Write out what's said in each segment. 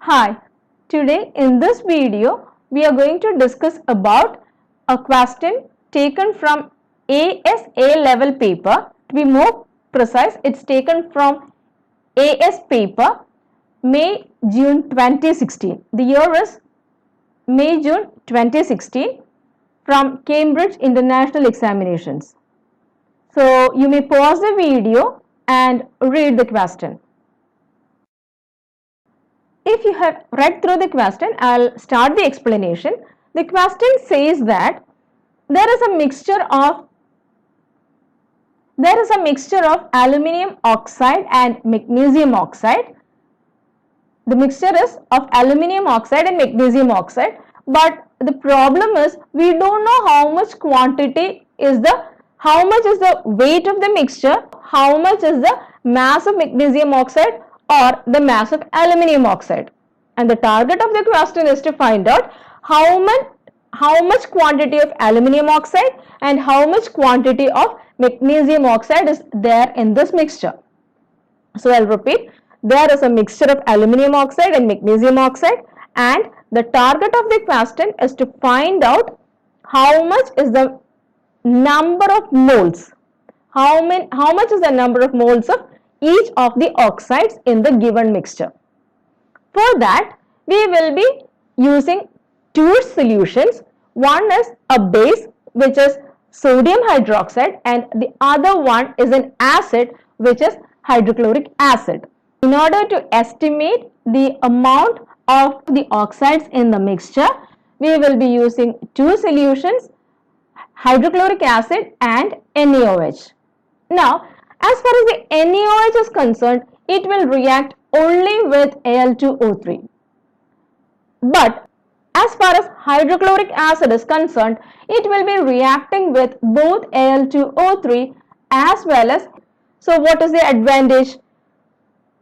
Hi, today in this video we are going to discuss about a question taken from ASA level paper. To be more precise, it's taken from AS paper May-June 2016. The year is May-June 2016 from Cambridge International Examinations. So you may pause the video and read the question. If you have read through the question, I'll start the explanation. The question says that there is a mixture of aluminium oxide and magnesium oxide. The mixture is of aluminium oxide and magnesium oxide, but the problem is we don't know how much is the weight of the mixture, how much is the mass of magnesium oxide or the mass of aluminium oxide, and the target of the question is to find out how much quantity of aluminium oxide and how much quantity of magnesium oxide is there in this mixture. So I'll repeat, there is a mixture of aluminium oxide and magnesium oxide, and the target of the question is to find out how much is the number of moles, how much is the number of moles of each of the oxides in the given mixture. For that, we will be using two solutions. One is a base, which is sodium hydroxide, and the other one is an acid, which is hydrochloric acid. In order to estimate the amount of the oxides in the mixture, we will be using two solutions, hydrochloric acid and NaOH. Now, as far as the NaOH is concerned, it will react only with Al2O3. But as far as hydrochloric acid is concerned, it will be reacting with both Al2O3 as well as. So what is the advantage?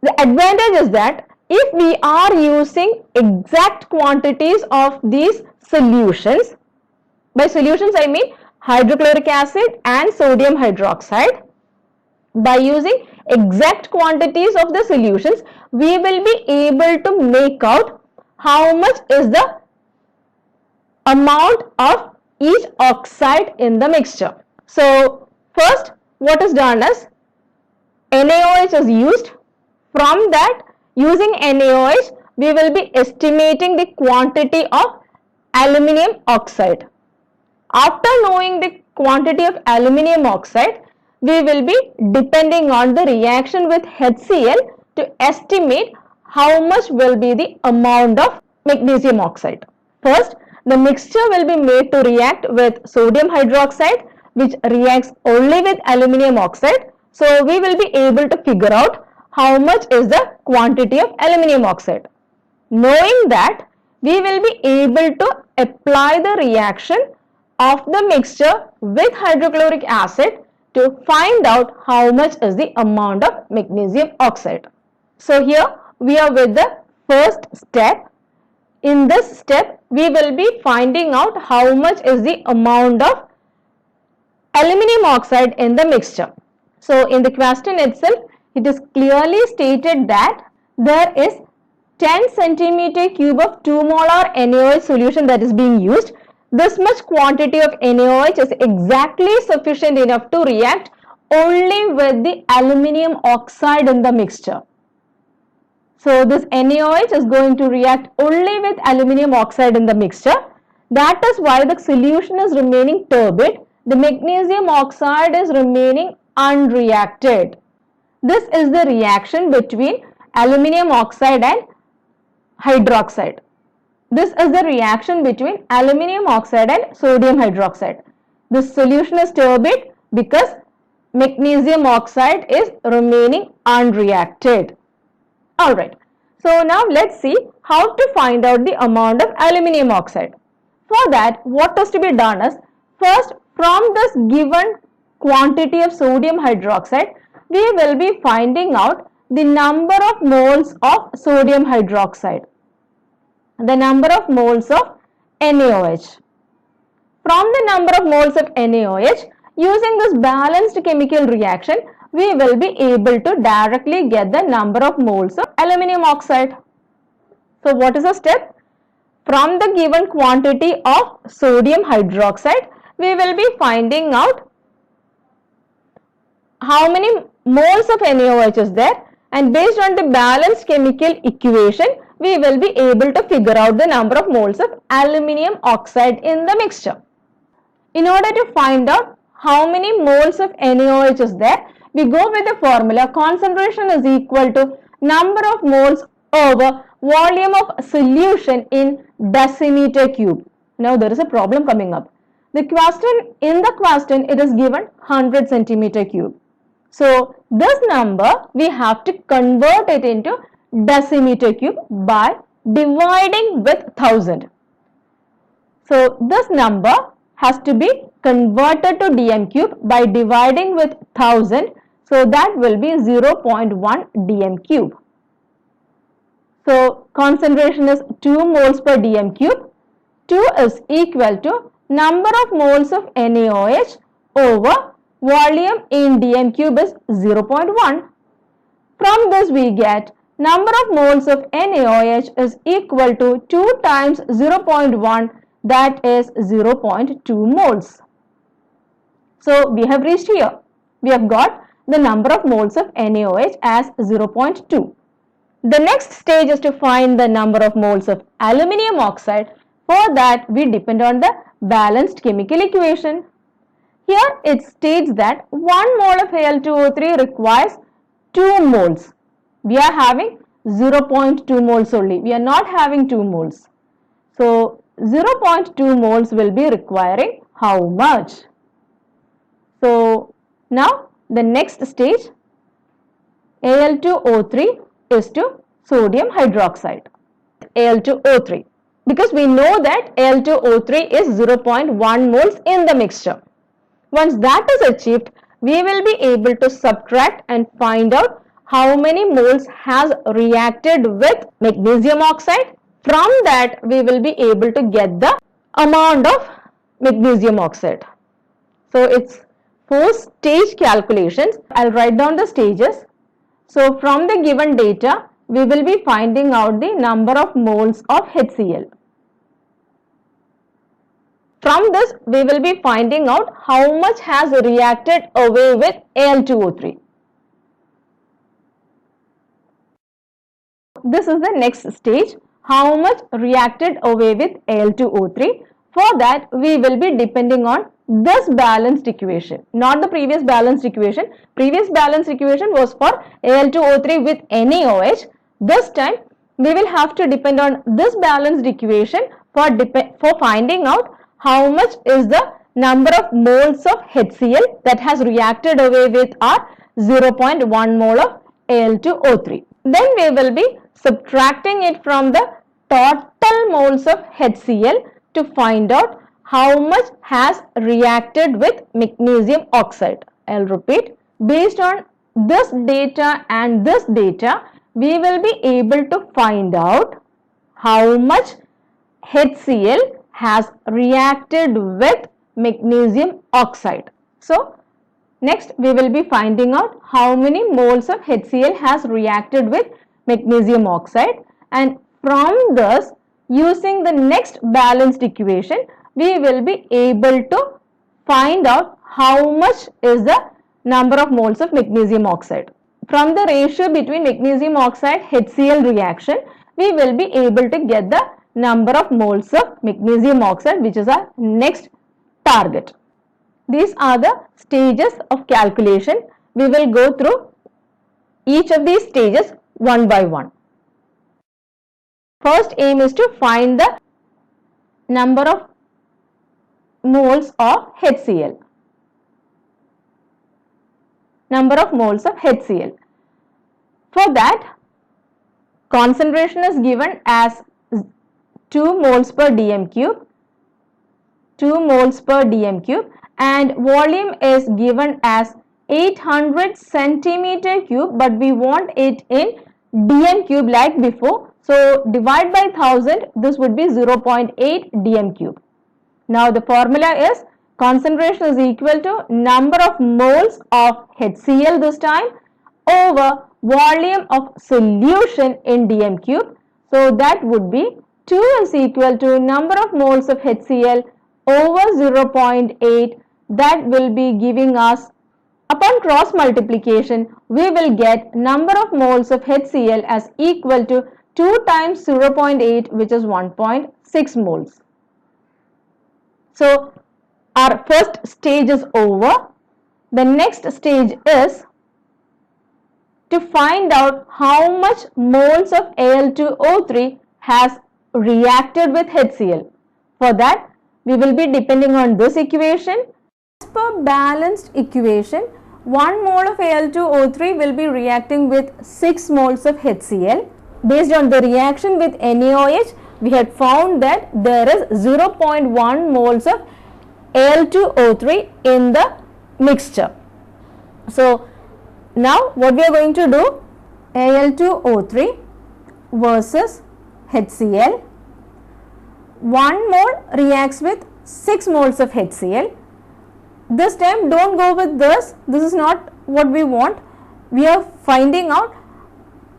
The advantage is that if we are using exact quantities of these solutions, by solutions I mean hydrochloric acid and sodium hydroxide, by using exact quantities of the solutions, we will be able to make out how much is the amount of each oxide in the mixture. So first, what is done is NaOH is used. From that, using NaOH, we will be estimating the quantity of aluminium oxide. After knowing the quantity of aluminium oxide, we will be depending on the reaction with HCl to estimate how much will be the amount of magnesium oxide. First, the mixture will be made to react with sodium hydroxide, which reacts only with aluminium oxide. So we will be able to figure out how much is the quantity of aluminium oxide. Knowing that, we will be able to apply the reaction of the mixture with hydrochloric acid to find out how much is the amount of magnesium oxide. So here we are with the first step. In this step, we will be finding out how much is the amount of aluminium oxide in the mixture. So in the question itself, it is clearly stated that there is 10 centimeter cube of 2 molar NaOH solution that is being used. This much quantity of NaOH is exactly sufficient enough to react only with the aluminium oxide in the mixture. So this NaOH is going to react only with aluminium oxide in the mixture. That is why the solution is remaining turbid. The magnesium oxide is remaining unreacted. This is the reaction between aluminium oxide and hydroxide. This is the reaction between aluminium oxide and sodium hydroxide. This solution is turbid because magnesium oxide is remaining unreacted. Alright, so now let's see how to find out the amount of aluminium oxide. For that, what is to be done is, first, from this given quantity of sodium hydroxide, we will be finding out the number of moles of sodium hydroxide, the number of moles of NaOH. From the number of moles of NaOH, using this balanced chemical reaction, we will be able to directly get the number of moles of aluminium oxide. So what is the step? From the given quantity of sodium hydroxide, we will be finding out how many moles of NaOH is there, and based on the balanced chemical equation, we will be able to figure out the number of moles of aluminium oxide in the mixture. In order to find out how many moles of NaOH is there, we go with the formula concentration is equal to number of moles over volume of solution in decimeter cube. Now there is a problem coming up. In the question it is given 100 centimeter cube. So this number we have to convert it into decimeter cube by dividing with 1000. So this number has to be converted to dm cube by dividing with 1000. So that will be 0.1 dm cube. So concentration is 2 moles per dm cube. 2 is equal to number of moles of NaOH over volume in dm cube is 0.1. From this we get number of moles of NaOH is equal to 2 times 0.1, that is 0.2 moles. So we have reached here. We have got the number of moles of NaOH as 0.2. The next stage is to find the number of moles of aluminium oxide. For that we depend on the balanced chemical equation. Here it states that 1 mole of Al2O3 requires 2 moles. We are having 0.2 moles only. We are not having 2 moles. So 0.2 moles will be requiring how much? So now the next stage, Al2O3 is to sodium hydroxide, Al2O3, because we know that Al2O3 is 0.1 moles in the mixture. Once that is achieved, we will be able to subtract and find out how many moles has reacted with magnesium oxide. From that we will be able to get the amount of magnesium oxide. So it's 4 stage calculations. I'll write down the stages. So from the given data we will be finding out the number of moles of HCl. From this we will be finding out how much has reacted away with Al2O3. This is the next stage, how much reacted away with Al2O3. For that we will be depending on this balanced equation, not the previous balanced equation. Previous balanced equation was for Al2O3 with NaOH. This time we will have to depend on this balanced equation for finding out how much is the number of moles of HCl that has reacted away with our 0.1 mole of Al2O3. Then we will be subtracting it from the total moles of HCl to find out how much has reacted with magnesium oxide. I'll repeat. Based on this data and this data, we will be able to find out how much HCl has reacted with magnesium oxide. So next we will be finding out how many moles of HCl has reacted with magnesium oxide, and from this, using the next balanced equation, we will be able to find out how much is the number of moles of magnesium oxide. From the ratio between magnesium oxide HCl reaction, we will be able to get the number of moles of magnesium oxide, which is our next target. These are the stages of calculation. We will go through each of these stages one by one. First aim is to find the number of moles of HCl. Number of moles of HCl. For that, concentration is given as 2 moles per dm cube, 2 moles per dm cube, and volume is given as 800 centimeter cube, but we want it in dm cube like before. So divide by 1000, this would be 0.8 dm cube. Now the formula is concentration is equal to number of moles of HCl this time over volume of solution in dm cube. So that would be 2 is equal to number of moles of HCl over 0.8. That will be giving us, upon cross multiplication, we will get number of moles of HCl as equal to 2 times 0.8, which is 1.6 moles. So our first stage is over. The next stage is to find out how much moles of Al2O3 has reacted with HCl. For that, we will be depending on this equation. As per balanced equation, 1 mole of Al2O3 will be reacting with 6 moles of HCl. Based on the reaction with NaOH, we had found that there is 0.1 moles of Al2O3 in the mixture. So now what we are going to do, Al2O3 versus HCl. 1 mole reacts with 6 moles of HCl. This time don't go with this is not what we want. We are finding out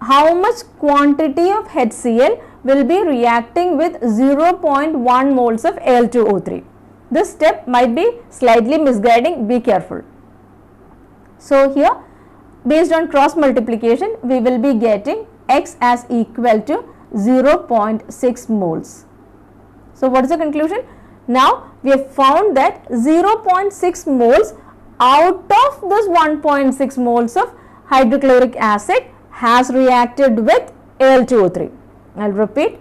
how much quantity of HCl will be reacting with 0.1 moles of Al2O3. This step might be slightly misguiding, be careful. So here, based on cross multiplication, we will be getting X as equal to 0.6 moles. So what is the conclusion? Now we have found that 0.6 moles out of this 1.6 moles of hydrochloric acid has reacted with Al2O3. I'll repeat,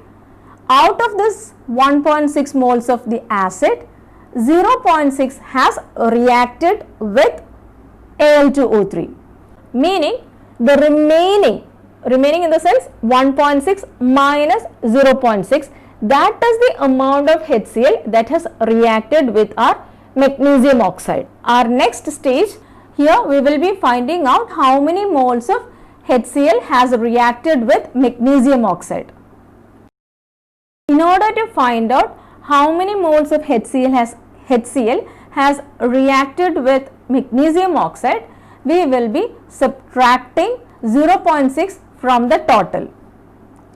out of this 1.6 moles of the acid, 0.6 has reacted with Al2O3, meaning the remaining in the sense 1.6 minus 0.6, that is the amount of HCl that has reacted with our magnesium oxide. Our next stage, here we will be finding out how many moles of HCl has reacted with magnesium oxide. In order to find out how many moles of HCl has reacted with magnesium oxide, we will be subtracting 0.6 from the total.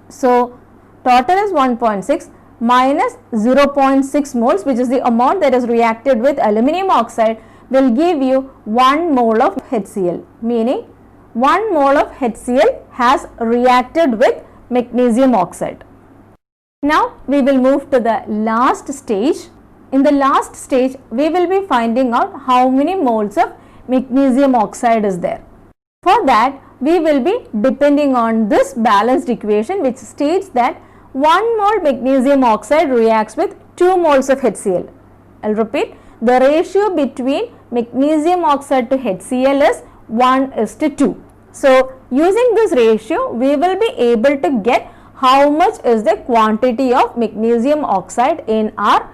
So total is 1.6 minus 0.6 moles, which is the amount that is reacted with aluminum oxide, will give you 1 mole of HCl, meaning 1 mole of HCl has reacted with magnesium oxide. Now we will move to the last stage. In the last stage, we will be finding out how many moles of magnesium oxide is there. For that, we will be depending on this balanced equation, which states that 1 mole magnesium oxide reacts with 2 moles of HCl. I'll repeat, the ratio between magnesium oxide to HCl is 1:2. So using this ratio, we will be able to get how much is the quantity of magnesium oxide in our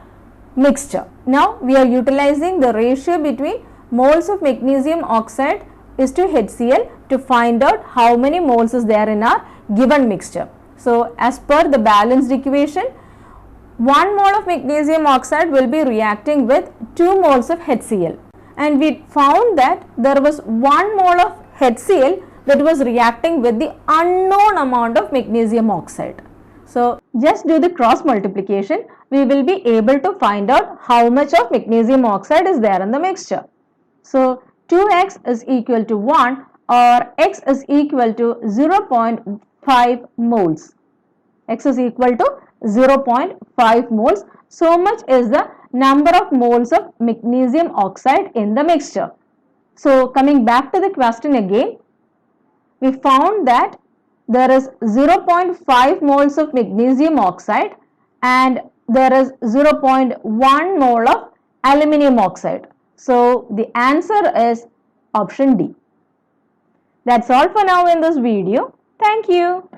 mixture. Now we are utilizing the ratio between moles of magnesium oxide is to HCl to find out how many moles is there in our given mixture. So as per the balanced equation, 1 mole of magnesium oxide will be reacting with 2 moles of HCl, and we found that there was 1 mole of HCl that was reacting with the unknown amount of magnesium oxide. So just do the cross multiplication, we will be able to find out how much of magnesium oxide is there in the mixture. So 2x is equal to 1 or x is equal to 0.5 moles. X is equal to 0.5 moles. So much is the number of moles of magnesium oxide in the mixture. So coming back to the question again, we found that there is 0.5 moles of magnesium oxide and there is 0.1 mole of aluminum oxide. So the answer is option D. That's all for now in this video. Thank you.